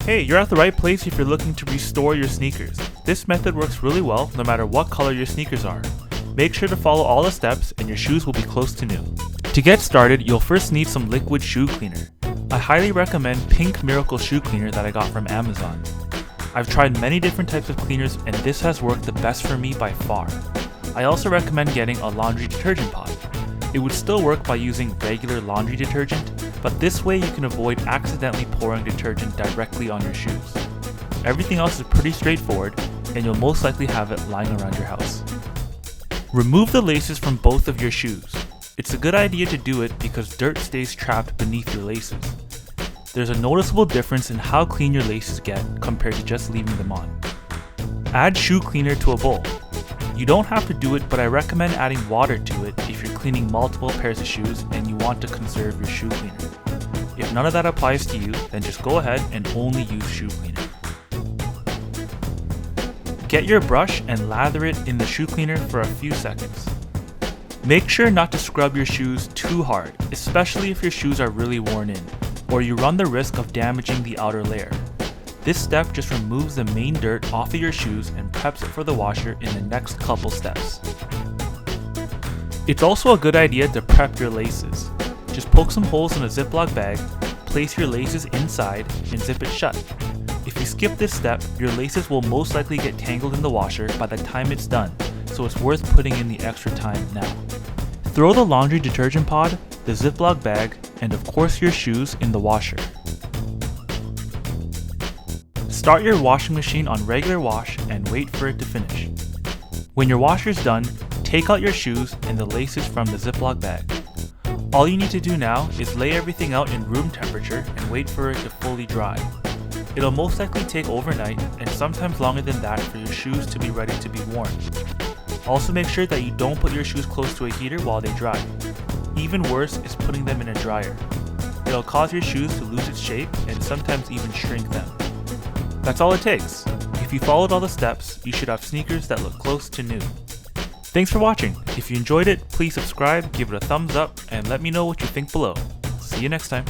Hey, you're at the right place if you're looking to restore your sneakers. This method works really well no matter what color your sneakers are. Make sure to follow all the steps and your shoes will be close to new. To get started, you'll first need some liquid shoe cleaner. I highly recommend Pink Miracle Shoe Cleaner that I got from Amazon. I've tried many different types of cleaners and this has worked the best for me by far. I also recommend getting a laundry detergent pod. It would still work by using regular laundry detergent, but this way you can avoid accidentally pouring detergent directly on your shoes. Everything else is pretty straightforward, and you'll most likely have it lying around your house. Remove the laces from both of your shoes. It's a good idea to do it because dirt stays trapped beneath your laces. There's a noticeable difference in how clean your laces get compared to just leaving them on. Add shoe cleaner to a bowl. You don't have to do it, but I recommend adding water to it if you're cleaning multiple pairs of shoes and you want to conserve your shoe cleaner. If none of that applies to you, then just go ahead and only use shoe cleaner. Get your brush and lather it in the shoe cleaner for a few seconds. Make sure not to scrub your shoes too hard, especially if your shoes are really worn in, or you run the risk of damaging the outer layer. This step just removes the main dirt off of your shoes and preps it for the washer in the next couple steps. It's also a good idea to prep your laces. Just poke some holes in a Ziploc bag, place your laces inside, and zip it shut. If you skip this step, your laces will most likely get tangled in the washer by the time it's done, so it's worth putting in the extra time now. Throw the laundry detergent pod, the Ziploc bag, and of course your shoes in the washer. Start your washing machine on regular wash and wait for it to finish. When your washer is done, take out your shoes and the laces from the Ziploc bag. All you need to do now is lay everything out in room temperature and wait for it to fully dry. It'll most likely take overnight and sometimes longer than that for your shoes to be ready to be worn. Also make sure that you don't put your shoes close to a heater while they dry. Even worse is putting them in a dryer. It'll cause your shoes to lose its shape and sometimes even shrink them. That's all it takes. If you followed all the steps, you should have sneakers that look close to new. Thanks for watching. If you enjoyed it, please subscribe, give it a thumbs up, and let me know what you think below. See you next time.